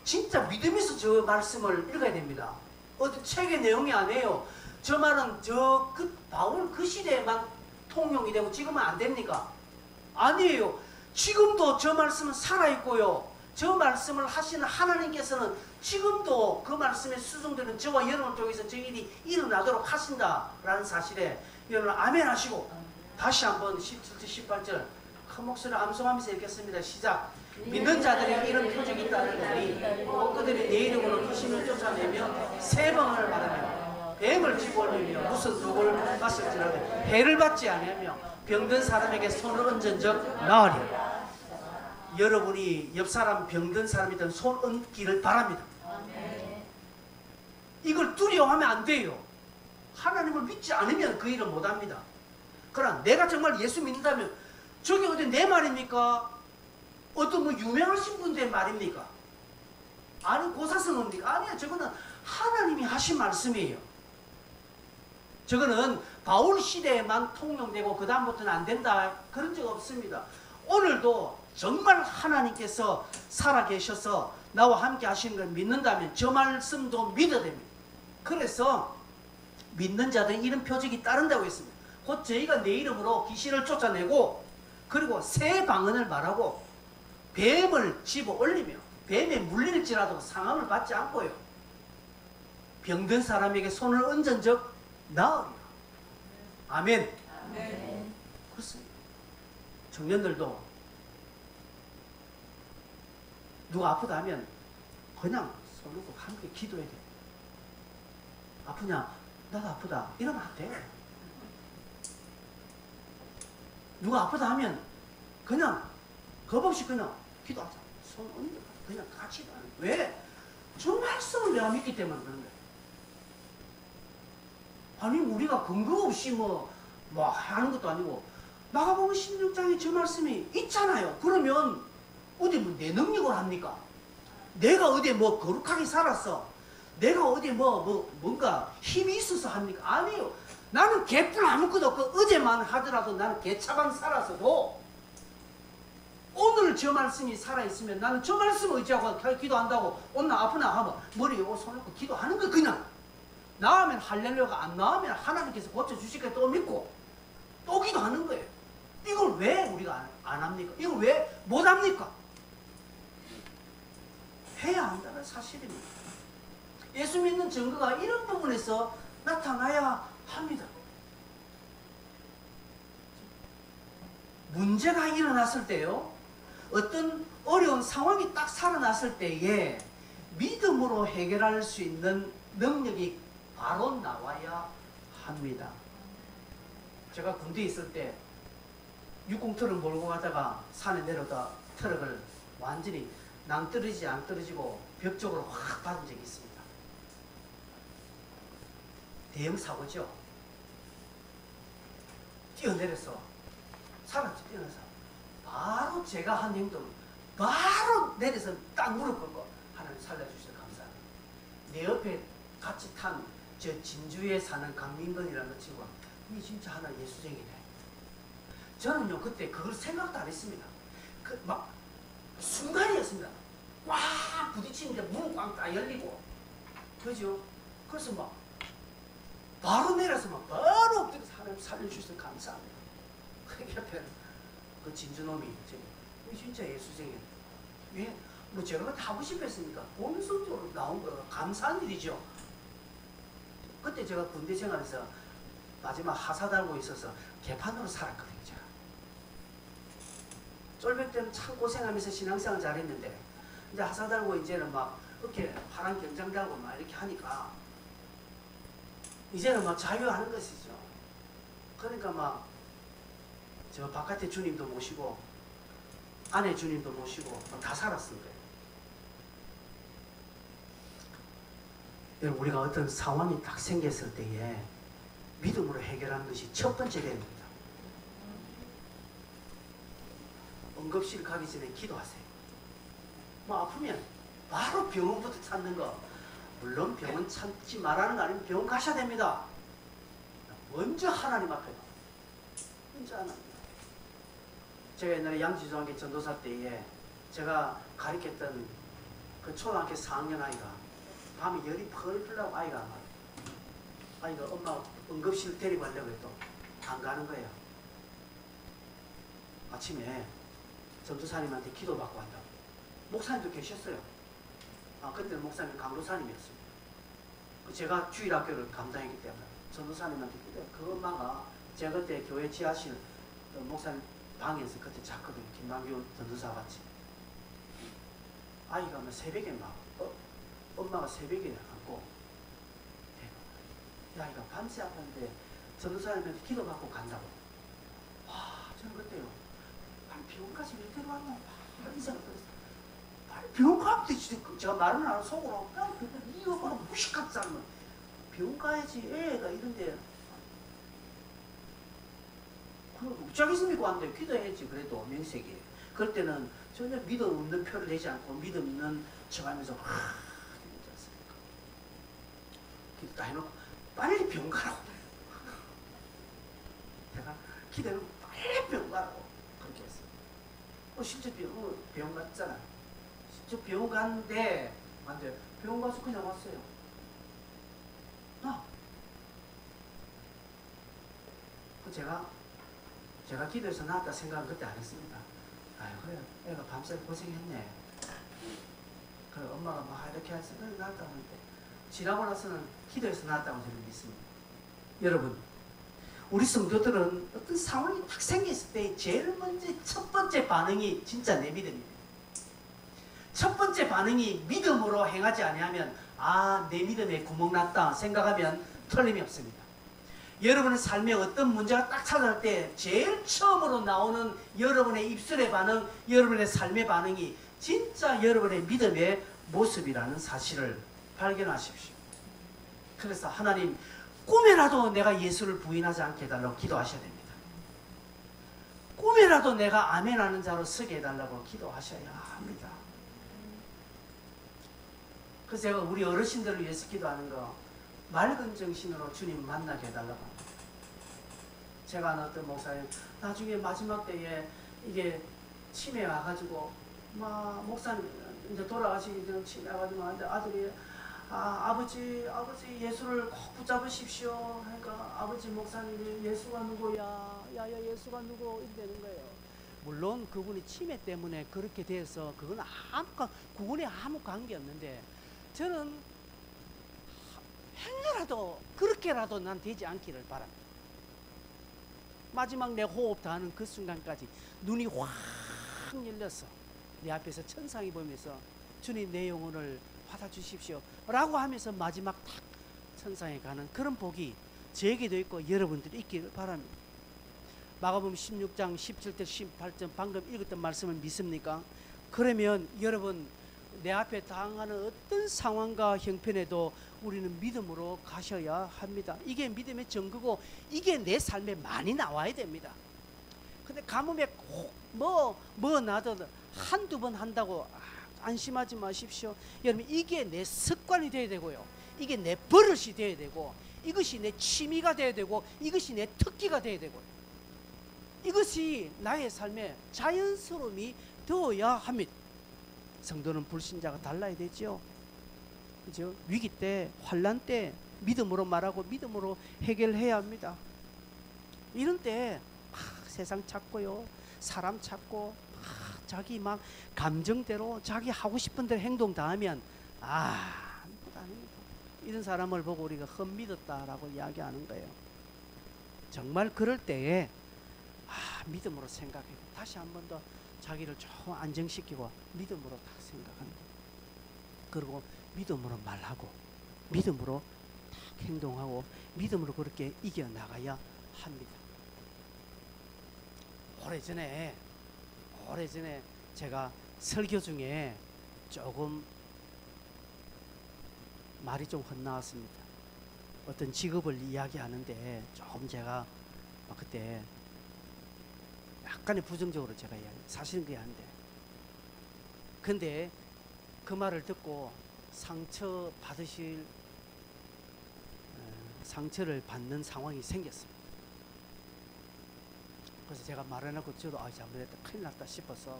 진짜 믿으면서 저 말씀을 읽어야 됩니다. 어디 책의 내용이 아니에요. 저 말은 바울 그 시대에만 통용이 되고 지금은 안 됩니까? 아니에요. 지금도 저 말씀은 살아있고요. 저 말씀을 하시는 하나님께서는 지금도 그 말씀에 수종되는 저와 여러분 통해서 저 일이 일어나도록 하신다라는 사실에 여러분 아멘 하시고 다시 한번 17절 18절 큰 목소리로 암송하면서 읽겠습니다. 시작. 믿는 자들에게 이런 표적이 따르니 그들이 내 이름으로 귀신을 쫓아내며 새 방언을 말하며 뱀을 집어올리며 무슨 독을 마실지라도 해를 받지 아니하며 병든 사람에게 손을 얹은즉 나으리라. 여러분이 옆 사람 병든 사람이든 손 얹기를 바랍니다. 이걸 두려워하면 안 돼요. 하나님을 믿지 않으면 그 일을 못합니다. 그러나 내가 정말 예수 믿는다면 저게 어디 내 말입니까? 어떤 뭐 유명하신 분들의 말입니까? 아니 고사성어입니까? 아니야. 저거는 하나님이 하신 말씀이에요. 저거는 바울 시대에만 통용되고 그 다음부터는 안 된다 그런 적 없습니다. 오늘도 정말 하나님께서 살아계셔서 나와 함께 하시는 걸 믿는다면 저 말씀도 믿어야 됩니다. 그래서 믿는 자들은 이런 표적이 따른다고 했습니다. 곧 저희가 내 이름으로 귀신을 쫓아내고 그리고 새 방언을 말하고 뱀을 집어 올리며 뱀에 물릴지라도 상함을 받지 않고요. 병든 사람에게 손을 얹은 적 나으리라. 아멘. 아멘. 그렇습니다. 청년들도 누가 아프다 하면 그냥 손 놓고 함께 기도해야 돼요. 아프냐? 나도 아프다. 이러면 안 돼. 누가 아프다 하면 그냥 겁없이 그냥 기도하자. 손 얹어. 그냥 같이 기도하는 거예요. 왜? 저 말씀을 내가 믿기 때문에 그런 거예요. 아니 우리가 근거 없이 뭐 하는 것도 아니고 마가복음 16장에 저 말씀이 있잖아요. 그러면 어디 뭐 내 능력을 합니까? 내가 어디 뭐 거룩하게 살았어? 내가 어디 뭔가 힘이 있어서 합니까? 아니에요. 나는 개뿔 아무것도 없고 어제만 하더라도 나는 개차반 살았어도 오늘 저 말씀이 살아있으면 나는 저 말씀 의지하고 기도한다고 오늘 아프나 하면 머리에 손 놓고 기도하는 거 그냥 나으면 할렐루야가 안 나으면 하나님께서 고쳐주실 거 또 믿고 또 기도하는 거예요. 이걸 왜 우리가 안 합니까? 이걸 왜 못 합니까? 해야 한다는 사실입니다. 예수 믿는 증거가 이런 부분에서 나타나야 합니다. 문제가 일어났을 때요. 어떤 어려운 상황이 딱 살아났을 때에 믿음으로 해결할 수 있는 능력이 바로 나와야 합니다. 제가 군대에 있을 때 육공트럭 몰고 가다가 산에 내려다 트럭을 완전히 낭떠러지지 안 떨어지고 벽 쪽으로 확 받은 적이 있습니다. 대형 사고죠. 뛰어내려서 살았죠. 뛰어내서 바로 제가 한 행동 바로 내려서 딱 무릎 꿇고 하나님 살려주셔서 감사합니다. 내 옆에 같이 탄 저 진주에 사는 강민건이라는 친구가 이 진짜 하나 예수쟁이네. 저는요 그때 그걸 생각도 안 했습니다. 막 순간이었습니다. 와 부딪히 닫히는데 문 꽝 딱 열리고, 그죠? 그래서 막 바로 내려서 막 바로 엎드려서 하나님 살려주셔서 감사합니다. 그 옆에는 그 진주놈이 진짜 예수쟁이. 왜? 뭐 제가 하고 싶었으니까 본성적으로 나온 거가 감사한 일이죠. 그때 제가 군대 생활에서 마지막 하사 달고 있어서 개판으로 살았거든요. 제가 쫄백 때는 참 고생하면서 신앙생활 잘했는데 이제 하사 달고 이제는 막 이렇게 파란 경장 달고 막 이렇게 하니까 이제는 막 자유하는 것이죠. 그러니까 막 저 바깥에 주님도 모시고 안에 주님도 모시고 다 살았을 거예요. 여러분, 우리가 어떤 상황이 딱 생겼을 때에 믿음으로 해결하는 것이 첫 번째 됩니다. 응급실 가기 전에 기도하세요. 뭐 아프면 바로 병원부터 찾는 거. 물론 병원 찾지 말라는 거 아니면 병원 가셔야 됩니다. 먼저 하나님 앞에 먼저 하나님. 제가 옛날에 양지중앙교 전도사 때에 제가 가르쳤던 그 초등학교 4학년 아이가 밤에 열이 펄펄 나고 아이가 엄마 응급실 데리고 가려고 해도 안 가는 거예요. 아침에 전도사님한테 기도받고 한다고. 목사님도 계셨어요. 그때는 목사님 강도사님이었습니다. 제가 주일학교를 감당했기 때문에 전도사님한테 기도해요. 그 엄마가 제가 그때 교회 지하실 목사님 방에서 그때 잤거든요. 김만규 전도사 같이. 아이가 막 새벽에 막 엄마가 새벽에 앉고 아이가 밤새 아팠는데 전도사님한테 기도받고 간다고. 와, 저는 그때요. 병원까지 왜 데려왔나? 이 생각 들었어요. 병원 가면 되지. 제가 말은 안 하고 속으로 이거 보고 무식한 사람은 병원 가야지. 애가 이런데 그럼 자기스 믿고 안 돼. 기도해야지. 그래도 명색이. 그럴 때는 전혀 믿음 없는 표를 내지 않고 믿음 있는 척 하면서 이러지 않습니까? 기도 다 해놓고 빨리 병원 가라고. 내가 기도해놓고 빨리 병원 가라고 그렇게 했어요. 실제 병원 갔잖아. 실제 병원 갔는데 안 돼요. 병원 가서 그냥 왔어요. 제가 기도해서 나왔다 생각은 그때 안 했습니다. 아유, 그래, 애가 밤새 고생했네. 그래, 엄마가 막 이렇게 해서 그래, 나왔다고 하는데 지나고 나서는 기도해서 나왔다고 저는 믿습니다. 여러분, 우리 성도들은 어떤 상황이 딱 생겼을 때 제일 먼저 첫 번째 반응이 진짜 내 믿음입니다. 첫 번째 반응이 믿음으로 행하지 아니하면 내 믿음에 구멍 났다 생각하면 틀림이 없습니다. 여러분의 삶에 어떤 문제가 딱 찾아올 때 제일 처음으로 나오는 여러분의 입술의 반응, 여러분의 삶의 반응이 진짜 여러분의 믿음의 모습이라는 사실을 발견하십시오. 그래서 하나님, 꿈에라도 내가 예수를 부인하지 않게 해달라고 기도하셔야 됩니다. 꿈에라도 내가 아멘하는 자로 서게 해달라고 기도하셔야 합니다. 그래서 제가 우리 어르신들을 위해서 기도하는 거, 맑은 정신으로 주님 만나게 해달라고 합니다. 제가 아는 어떤 목사님, 나중에 마지막 때에 이게 치매 와가지고 목사님 이제 돌아가시기 전에 치매 와가지고 하는데 아들이 아버지 예수를 꼭 붙잡으십시오. 그러니까 아버지 목사님이 예수가 누구야? 야야 예수가 누구? 이러는 거예요. 물론 그분이 치매 때문에 그렇게 돼서 그분이 아무 관계없는데 저는 행여라도 그렇게라도 난 되지 않기를 바랍니다. 마지막 내 호흡 다하는 그 순간까지 눈이 확 열려서 내 앞에서 천상이 보면서 주님 내 영혼을 받아주십시오 라고 하면서 마지막 탁 천상에 가는 그런 복이 저에게도 있고 여러분들이 있기를 바랍니다. 마가복음 16장 17절 18절 방금 읽었던 말씀을 믿습니까? 그러면 여러분, 내 앞에 당하는 어떤 상황과 형편에도 우리는 믿음으로 가셔야 합니다. 이게 믿음의 증거고 이게 내 삶에 많이 나와야 됩니다. 근데 가뭄에 뭐 나도 한두 번 한다고 안심하지 마십시오. 여러분, 이게 내 습관이 되어야 되고요. 이게 내 버릇이 되어야 되고 이것이 내 취미가 되어야 되고 이것이 내 특기가 되어야 되고 이것이 나의 삶의 자연스러움이 되어야 합니다. 성도는 불신자가 달라야 되죠. 그죠? 위기 때, 환난 때 믿음으로 말하고 믿음으로 해결해야 합니다. 이런 때 세상 찾고요, 사람 찾고 자기 막 감정대로 자기 하고 싶은 대로 행동 다 하면 아무것도 아닙니다. 이런 사람을 보고 우리가 헛믿었다라고 이야기하는 거예요. 정말 그럴 때에 믿음으로 생각하고 다시 한 번 더 자기를 조금 안정시키고 믿음으로 다 생각합니다. 그리고 믿음으로 말하고 믿음으로 딱 행동하고 믿음으로 그렇게 이겨나가야 합니다. 오래전에 제가 설교 중에 조금 말이 좀 헛나왔습니다. 어떤 직업을 이야기하는데 조금 제가 그때 약간의 부정적으로 제가 사실은 그게 안 돼. 근데 그 말을 듣고 상처를 받는 상황이 생겼습니다. 그래서 제가 말해놓고 저도 잘못했다, 큰일 났다 싶어서,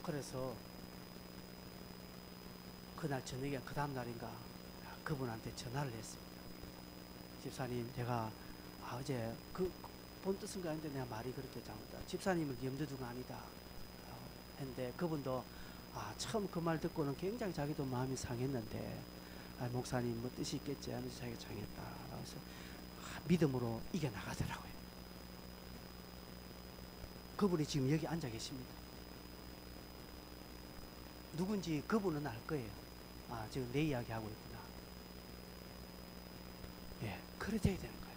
그래서 그날 저녁에 그 다음 날인가 그분한테 전화를 했습니다. 집사님, 제가 어제 본 뜻은 거 아닌데 내가 말이 그렇게 잘못했다. 집사님을 염두 두고 아니다 했는데 그분도 처음 그 말 듣고는 굉장히 자기도 마음이 상했는데 목사님 뭐 뜻이 있겠지 하면서 자기가 상했다. 그래서 믿음으로 이겨나가더라고요. 그분이 지금 여기 앉아 계십니다. 누군지 그분은 알 거예요. 지금 내 이야기 하고 있구나. 예, 그래 돼야 되는 거예요.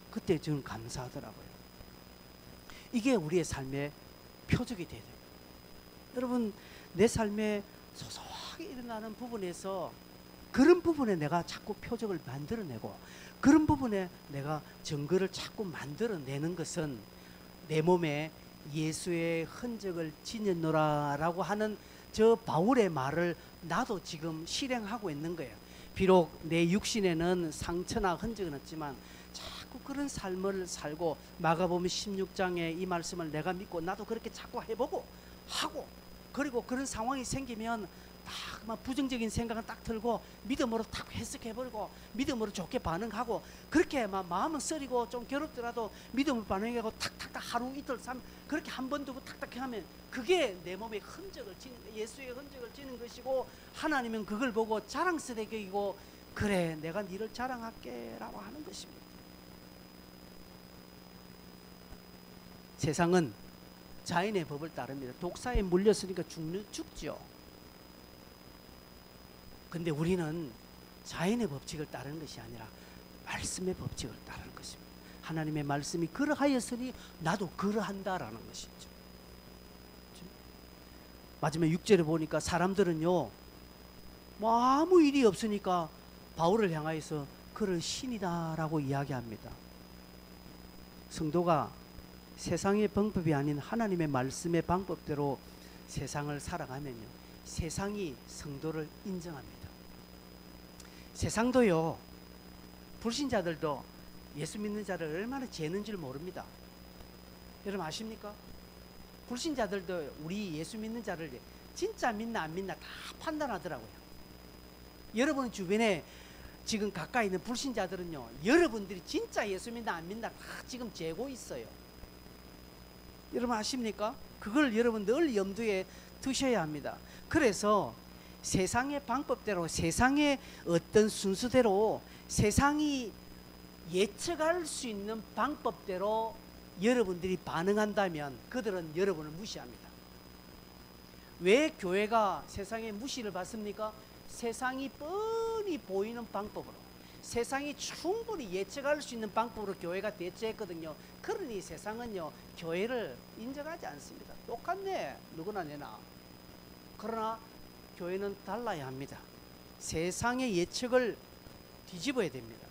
그때 저는 감사하더라고요. 이게 우리의 삶의 표적이 돼야 돼요. 여러분, 내 삶에 소소하게 일어나는 부분에서 그런 부분에 내가 자꾸 표적을 만들어내고 그런 부분에 내가 증거를 자꾸 만들어내는 것은 내 몸에 예수의 흔적을 지녔노라 라고 하는 저 바울의 말을 나도 지금 실행하고 있는 거예요. 비록 내 육신에는 상처나 흔적은 없지만 자꾸 그런 삶을 살고, 마가복음 16장에 이 말씀을 내가 믿고 나도 그렇게 자꾸 해보고 하고, 그리고 그런 상황이 생기면 막 부정적인 생각은 딱 들고 믿음으로 딱 해석해버리고 믿음으로 좋게 반응하고, 그렇게 막 마음은 쓰리고 좀 괴롭더라도 믿음으로 반응하고 탁탁탁 하루 이틀 삼 그렇게 한 번 두고 탁탁 하면 그게 내 몸에 흔적을 지는, 예수의 흔적을 지는 것이고, 하나님은 그걸 보고 자랑스럽게 여기고 그래 내가 너를 자랑할게 라고 하는 것입니다. 세상은 자연의 법을 따릅니다. 독사에 물렸으니까 죽죠. 근데 우리는 자연의 법칙을 따르는 것이 아니라 말씀의 법칙을 따르는 것입니다. 하나님의 말씀이 그러하였으니 나도 그러한다라는 것이죠. 마지막 6절에 보니까 사람들은요, 뭐 아무 일이 없으니까 바울을 향하여서 그를 신이다라고 이야기합니다. 성도가 세상의 방법이 아닌 하나님의 말씀의 방법대로 세상을 살아가면요, 세상이 성도를 인정합니다. 세상도요, 불신자들도 예수 믿는 자를 얼마나 재는 줄 모릅니다. 여러분 아십니까? 불신자들도 우리 예수 믿는 자를 진짜 믿나 안 믿나 다 판단하더라고요. 여러분 주변에 지금 가까이 있는 불신자들은요, 여러분들이 진짜 예수 믿나 안 믿나 다 지금 재고 있어요. 여러분 아십니까? 그걸 여러분 늘 염두에 두셔야 합니다. 그래서 세상의 방법대로, 세상의 어떤 순수대로, 세상이 예측할 수 있는 방법대로 여러분들이 반응한다면 그들은 여러분을 무시합니다. 왜 교회가 세상의 무시를 받습니까? 세상이 뻔히 보이는 방법으로, 세상이 충분히 예측할 수 있는 방법으로 교회가 대처했거든요. 그러니 세상은요, 교회를 인정하지 않습니다. 똑같네, 누구나 내나. 그러나 교회는 달라야 합니다. 세상의 예측을 뒤집어야 됩니다.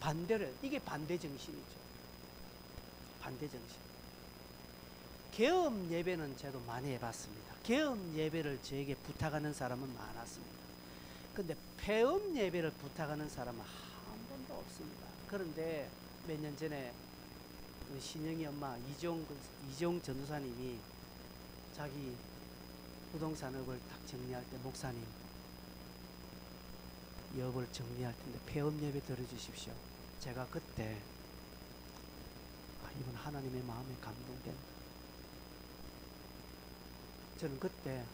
반대로, 이게 반대 정신이죠. 반대 정신. 계엄 예배는 저도 많이 해봤습니다. 계엄 예배를 저에게 부탁하는 사람은 많았습니다. 근데 폐업 예배를 부탁하는 사람은 한 번도 없습니다. 그런데 몇 년 전에 신영이 엄마 이종 전도사님이 자기 부동산업을 딱 정리할 때 목사님 업을 정리할 텐데 폐업 예배 들어주십시오. 제가 그때 이번 하나님의 마음에 감동된다. 저는 그때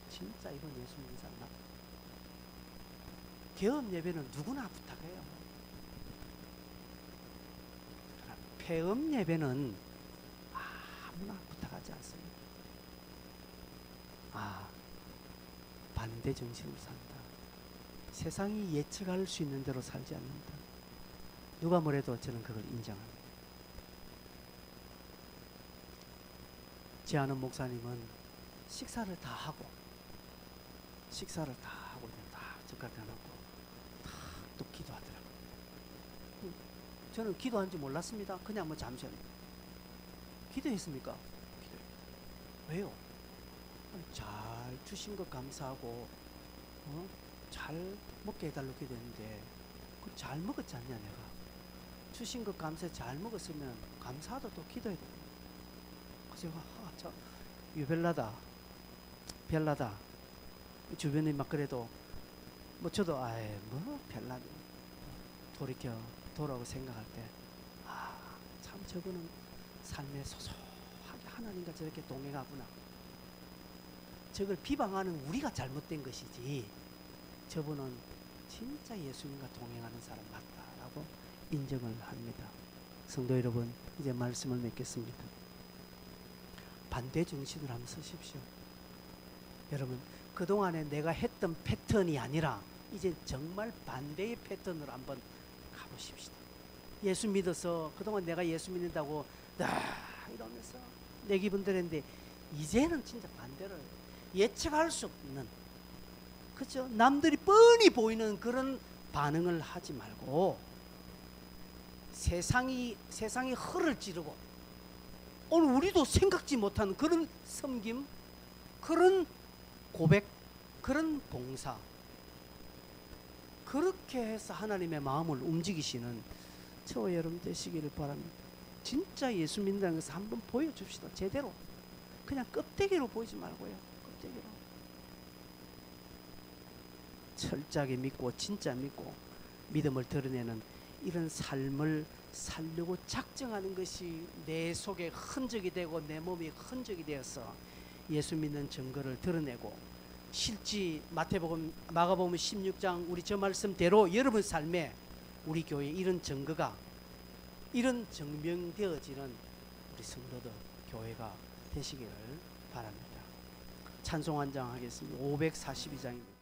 진짜 이건 예수 믿는 사람 맞다. 개업 예배는 누구나 부탁해요. 폐업 예배는 아무나 부탁하지 않습니다. 반대 정신으로 산다. 세상이 예측할 수 있는 대로 살지 않는다. 누가 뭐래도 저는 그걸 인정합니다. 제 아는 목사님은 식사를 다 하고 다 젓가락 대놓고 또 기도하더라고요. 저는 기도한지 몰랐습니다. 그냥 뭐 잠시 기도했습니까? 기도했어요. 왜요? 잘 주신 것 감사하고 잘 먹게 해달라고 기도했는데 잘 먹었지 않냐 내가. 주신 것 감사해 잘 먹었으면 감사하다 또 기도해야 돼. 그래서 제가 유별나다 별나다 주변이 막 그래도 뭐 저도 뭐 별나다 돌아오고 생각할 때 참 저분은 삶에 소소하게 하나님과 저렇게 동행하구나. 저걸 비방하는 우리가 잘못된 것이지 저분은 진짜 예수님과 동행하는 사람 맞다라고 인정을 합니다. 성도 여러분, 이제 말씀을 맺겠습니다. 반대 정신을 한번 쓰십시오. 여러분, 그동안에 내가 했던 패턴이 아니라 이제 정말 반대의 패턴으로 한번 가보십시다. 예수 믿어서 그동안 내가 예수 믿는다고 이러면서 내 기분 들었는데 이제는 진짜 반대로 예측할 수 없는, 그죠? 남들이 뻔히 보이는 그런 반응을 하지 말고 세상이 허를 찌르고 오늘 우리도 생각지 못한 그런 섬김, 그런 고백, 그런 봉사, 그렇게 해서 하나님의 마음을 움직이시는 저와 여러분 되시기를 바랍니다. 진짜 예수 믿는다는 것을 한번 보여줍시다. 제대로. 그냥 껍데기로 보이지 말고요. 껍데기로. 철저하게 믿고 진짜 믿고 믿음을 드러내는 이런 삶을 살려고 작정하는 것이 내 속에 흔적이 되고 내 몸이 흔적이 되어서 예수 믿는 증거를 드러내고 실제 마가복음 16장 우리 저 말씀대로 여러분 삶에 우리 교회 이런 증거가 이런 증명되어지는 우리 성도들 교회가 되시기를 바랍니다. 찬송 한 장 하겠습니다. 542장입니다.